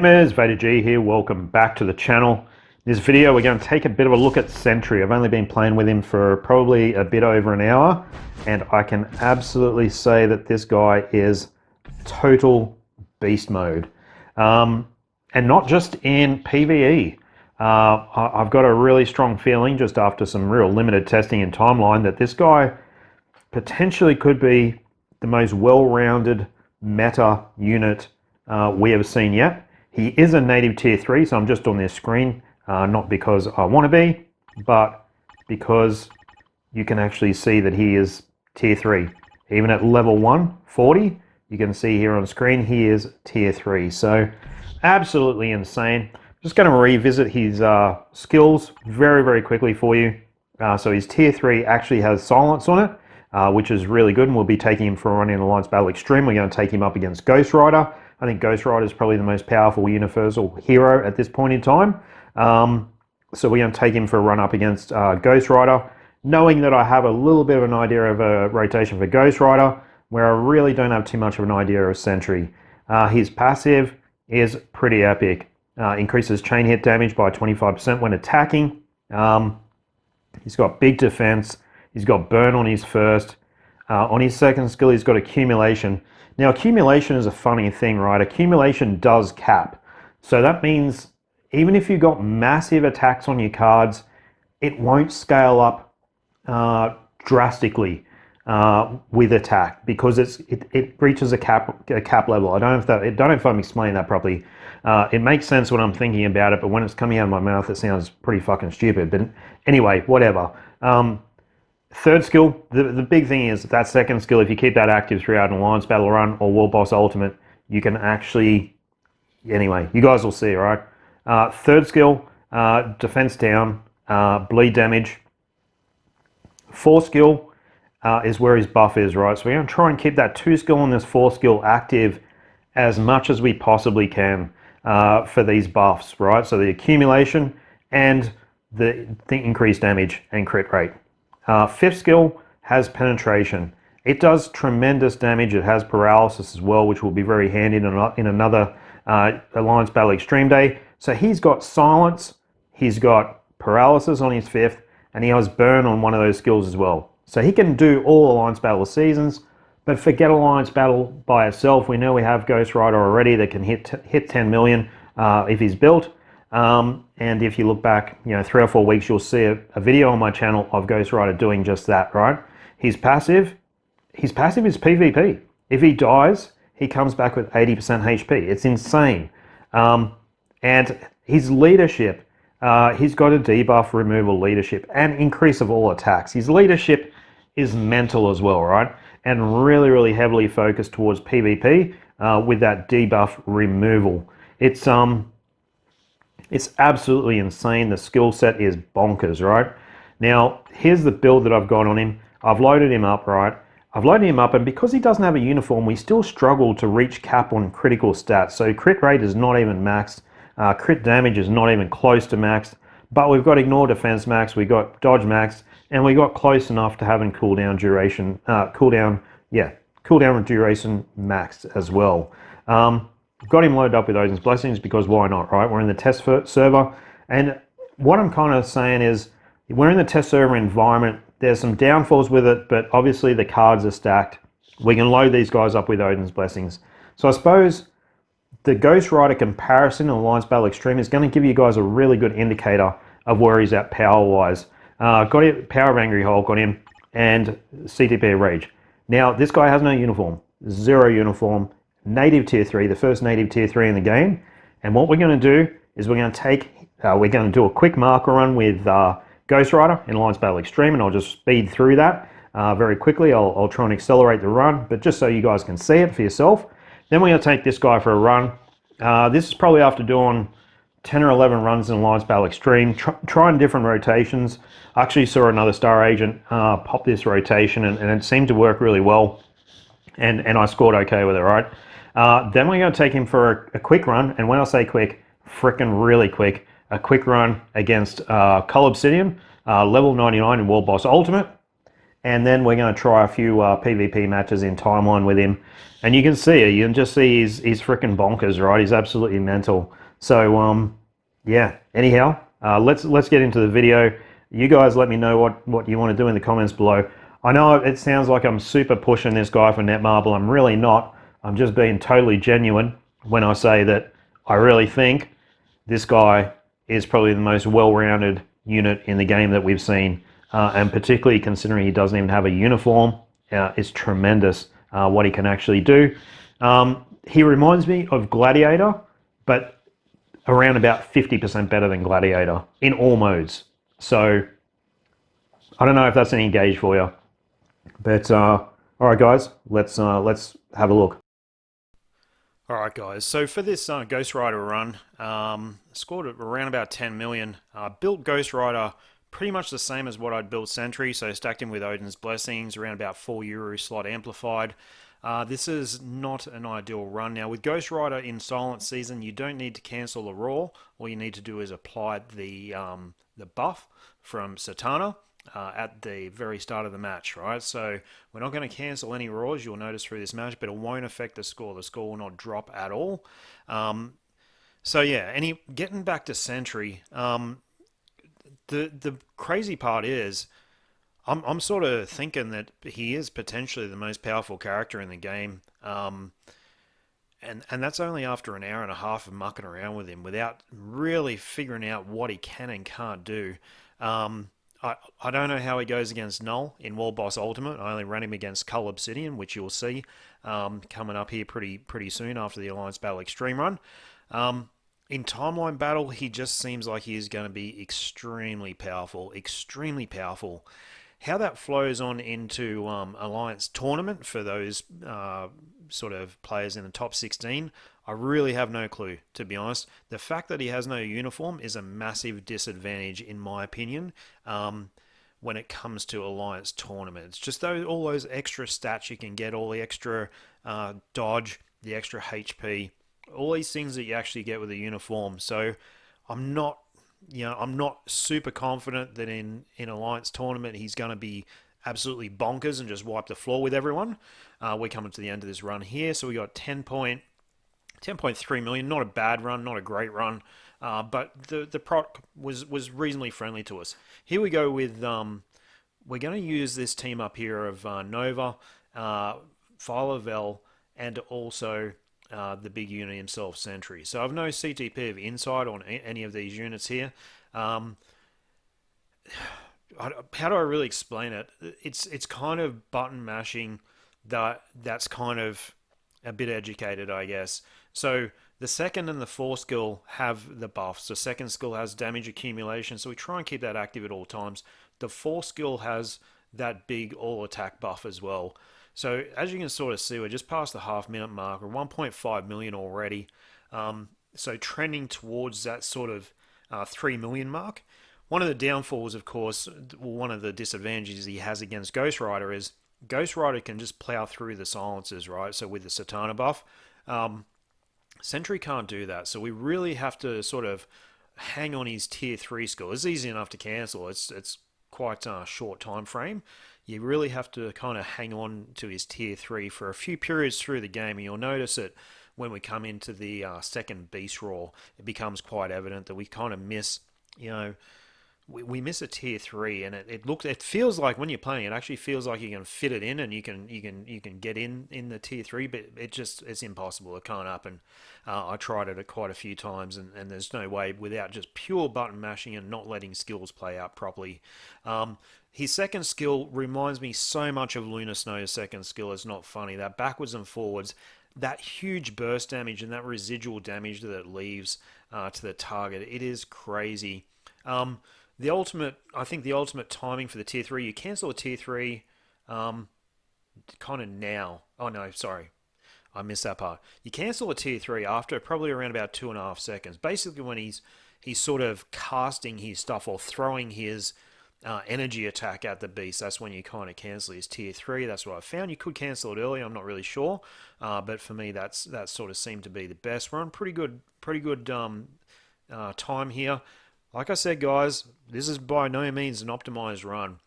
VaderG here, welcome back to the channel. In this video we're going to take a bit of a look at Sentry. I've only been playing with him for probably a bit over an hour and I can absolutely say that this guy is total beast mode. And not just in PvE. I've got a really strong feeling just after some real limited testing and timeline that this guy potentially could be the most well-rounded meta unit we have seen yet. He is a native tier 3, so I'm just on this screen, not because I want to be, but because you can actually see that he is tier 3. Even at level 140, you can see here on screen he is tier 3. So absolutely insane. Just going to revisit his skills very, very quickly for you. So his tier 3 actually has silence on it, which is really good, and we'll be taking him for a run in Alliance Battle Extreme. We're going to take him up against Ghost Rider. I think Ghost Rider is probably the most powerful universal hero at this point in time. So we're going to take him for a run up against Ghost Rider, knowing that I have a little bit of an idea of a rotation for Ghost Rider, where I really don't have too much of an idea of Sentry. His passive is pretty epic. Increases chain hit damage by 25% when attacking. He's got big defense. He's got burn on his first. On his second skill, he's got accumulation. Now, accumulation is a funny thing, right? Accumulation does cap. So that means even if you've got massive attacks on your cards, it won't scale up drastically with attack because it reaches a cap level. I don't know if I'm explaining that properly. It makes sense when I'm thinking about it, but when it's coming out of my mouth, it sounds pretty fucking stupid. But anyway, whatever. Third skill, the big thing is that second skill, if you keep that active throughout an Alliance Battle Run or World Boss Ultimate, you can actually, anyway, you guys will see, right? Third skill, defense down, bleed damage. Fourth skill is where his buff is, right? So we're going to try and keep that 2 skill and this 4 skill active as much as we possibly can for these buffs, right? So the accumulation and the increased damage and crit rate. Fifth skill has penetration. It does tremendous damage. It has paralysis as well, which will be very handy in another Alliance Battle Extreme Day. So he's got silence, he's got paralysis on his fifth, and he has burn on one of those skills as well. So he can do all Alliance Battle seasons, but forget Alliance Battle by itself. We know we have Ghost Rider already that can hit 10 million if he's built. And if you look back, 3 or 4 weeks, you'll see a video on my channel of Ghost Rider doing just that, right? His passive is PvP. If he dies, he comes back with 80% HP. It's insane. And his leadership, he's got a debuff, removal, leadership, and increase of all attacks. His leadership is mental as well, right? And really, really heavily focused towards PvP with that debuff removal. It's absolutely insane. The skill set is bonkers, right? Now, here's the build that I've got on him. I've loaded him up, right? I've loaded him up, and because he doesn't have a uniform, we still struggle to reach cap on critical stats. So crit rate is not even maxed. Crit damage is not even close to maxed. But we've got ignore defense max, we've got dodge max, and we got close enough to having cooldown duration duration maxed as well. Got him loaded up with Odin's Blessings because why not, right? We're in the test server, and what I'm kind of saying is we're in the test server environment. There's some downfalls with it, but obviously the cards are stacked. We can load these guys up with Odin's Blessings. So I suppose the Ghost Rider comparison in Alliance Battle Extreme is going to give you guys a really good indicator of where he's at power-wise. Got him, Power of Angry Hulk on him, and CTP of Rage. Now, this guy has no uniform. 0 uniform. Native tier 3, the first native tier 3 in the game. And what we're going to do is we're going to do a quick marker run with Ghost Rider in Alliance Battle Extreme, and I'll just speed through that very quickly. I'll try and accelerate the run, but just so you guys can see it for yourself. Then we're going to take this guy for a run. This is probably after doing 10 or 11 runs in Alliance Battle Extreme, trying different rotations. I actually saw another Star Agent pop this rotation, and it seemed to work really well, and I scored okay with it, right? Then we're going to take him for a quick run, and when I say quick, frickin' really quick, a quick run against Cull Obsidian, level 99 in World Boss Ultimate. and then we're going to try a few PvP matches in timeline with him. And you can see it. You can just see he's freaking bonkers, right? He's absolutely mental. So yeah. Anyhow, let's get into the video. You guys let me know what you want to do in the comments below. I know it sounds like I'm super pushing this guy for Netmarble. I'm really not. I'm just being totally genuine when I say that I really think this guy is probably the most well-rounded unit in the game that we've seen, and particularly considering he doesn't even have a uniform, it's tremendous what he can actually do. He reminds me of Gladiator, but around about 50% better than Gladiator in all modes. So I don't know if that's any gauge for you, but all right, guys, let's have a look. All right, guys. So for this Ghost Rider run, scored around about 10 million. Built Ghost Rider pretty much the same as what I'd built Sentry, so stacked him with Odin's Blessings, around about 4 Euro slot amplified. This is not an ideal run. Now, with Ghost Rider in Silent Season, you don't need to cancel the Raw. All you need to do is apply the buff from Satana at the very start of the match, right? So we're not going to cancel any Raws, you'll notice through this match, but it won't affect the score. The score will not drop at all. So yeah, getting back to Sentry, the crazy part is I'm sort of thinking that he is potentially the most powerful character in the game. And that's only after an hour and a half of mucking around with him without really figuring out what he can and can't do. I don't know how he goes against Null in World Boss Ultimate. I only ran him against Cull Obsidian, which you'll see coming up here pretty soon after the Alliance Battle Extreme run. In Timeline Battle, he just seems like he is going to be extremely powerful, extremely powerful. How that flows on into Alliance Tournament for those sort of players in the top 16, I really have no clue, to be honest. The fact that he has no uniform is a massive disadvantage, in my opinion, when it comes to Alliance Tournament. It's just all those extra stats you can get, all the extra dodge, the extra HP, all these things that you actually get with a uniform. So I'm not super confident that in Alliance Tournament he's going to be absolutely bonkers and just wipe the floor with everyone. We're coming to the end of this run here, so we got 10.3 million. Not a bad run, not a great run, but the product was reasonably friendly to us. Here we go with we're going to use this team up here of Nova, Philovel, and also the big unit himself, Sentry. So I've no CTP of insight on any of these units here. How do I really explain it? It's kind of button mashing that's kind of a bit educated, I guess. So the second and the fourth skill have the buffs. The second skill has damage accumulation, so we try and keep that active at all times. The fourth skill has that big all attack buff as well. So as you can sort of see, we're just past the half-minute mark. We're 1.5 million already. So trending towards that sort of 3 million mark. One of the downfalls, of course, one of the disadvantages he has against Ghost Rider is Ghost Rider can just plow through the silences, right? So with the Satana buff, Sentry can't do that. So we really have to sort of hang on his tier 3 skill. It's easy enough to cancel. It's quite a short time frame. You really have to kind of hang on to his tier 3 for a few periods through the game, and you'll notice it when we come into the second Beast Roar. It becomes quite evident that we kind of miss, we miss a tier 3, and it feels like when you're playing, it actually feels like you can fit it in and you can get in the tier 3, but it's impossible. It can't happen. I tried it quite a few times, and there's no way without just pure button mashing and not letting skills play out properly. His second skill reminds me so much of Lunar Snow's second skill. It's not funny. That backwards and forwards, that huge burst damage and that residual damage that it leaves to the target, it is crazy. I think the ultimate timing for the tier 3, you cancel a tier 3 kind of now. Oh no, sorry. I missed that part. You cancel a tier 3 after probably around about 2.5 seconds. Basically when he's sort of casting his stuff or throwing his energy attack at the beast, that's when you kind of cancel his tier 3. That's what I found. You could cancel it early, I'm not really sure. But for me, that sort of seemed to be the best. We're on pretty good time here. Like I said, guys, this is by no means an optimized run.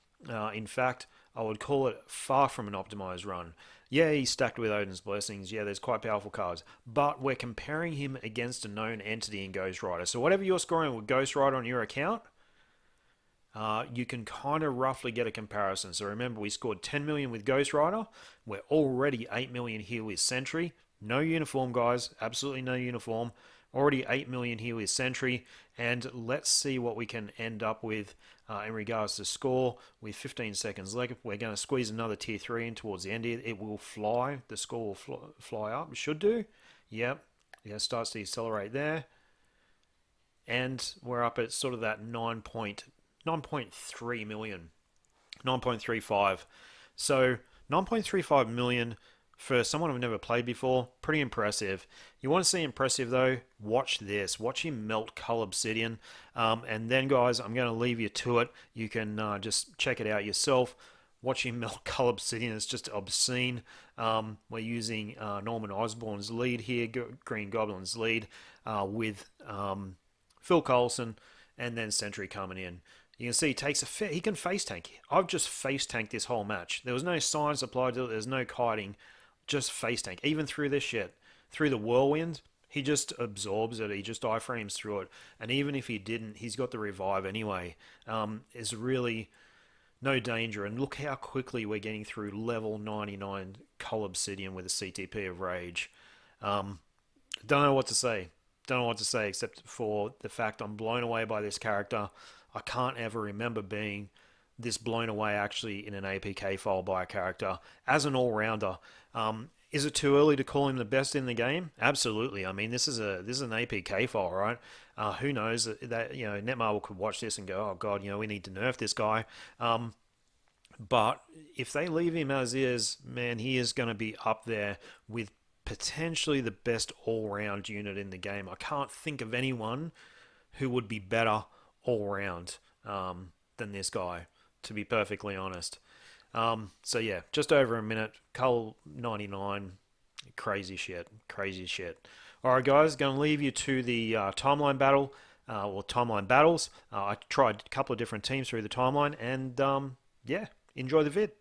In fact, I would call it far from an optimized run. Yeah, he's stacked with Odin's Blessings. Yeah, there's quite powerful cards. But we're comparing him against a known entity in Ghost Rider. So whatever you're scoring with Ghost Rider on your account, you can kind of roughly get a comparison. So remember, we scored 10 million with Ghost Rider. We're already 8 million here with Sentry. No uniform, guys. Absolutely no uniform. Already 8 million here with Sentry. And let's see what we can end up with in regards to score. With 15 seconds left, we're going to squeeze another tier 3 in towards the end here. It will fly. The score will fly up. It should do. Yep. Yeah, starts to accelerate there. And we're up at sort of that 9.3 million, 9.35. So 9.35 million for someone I've never played before, pretty impressive. You want to see impressive though? Watch this. Watch him melt Cull Obsidian. And then, guys, I'm going to leave you to it. You can just check it out yourself. Watch him melt Cull Obsidian. It's just obscene. We're using Norman Osborn's lead here, Green Goblin's lead, with Phil Coulson, and then Sentry coming in. You can see he takes he can face tank. I've just face tanked this whole match. There was no science applied to it. There's no kiting. Just face tank. Even through this shit, through the whirlwind, he just absorbs it. He just iframes through it. And even if he didn't, he's got the revive anyway. It's really no danger. And look how quickly we're getting through level 99 Cull Obsidian with a CTP of Rage. Don't know what to say. Don't know what to say except for the fact I'm blown away by this character. I can't ever remember being this blown away actually in an APK file by a character as an all-rounder. Is it too early to call him the best in the game? Absolutely. I mean, this is an APK file, right? Who knows that Netmarble could watch this and go, oh god, we need to nerf this guy. But if they leave him as is, man, he is going to be up there with potentially the best all-round unit in the game. I can't think of anyone who would be better all-round than this guy, to be perfectly honest. So yeah, just over a minute. Cull 99, crazy shit. All right, guys, going to leave you to the timeline battle, or timeline battles. I tried a couple of different teams through the timeline, and yeah, enjoy the vid.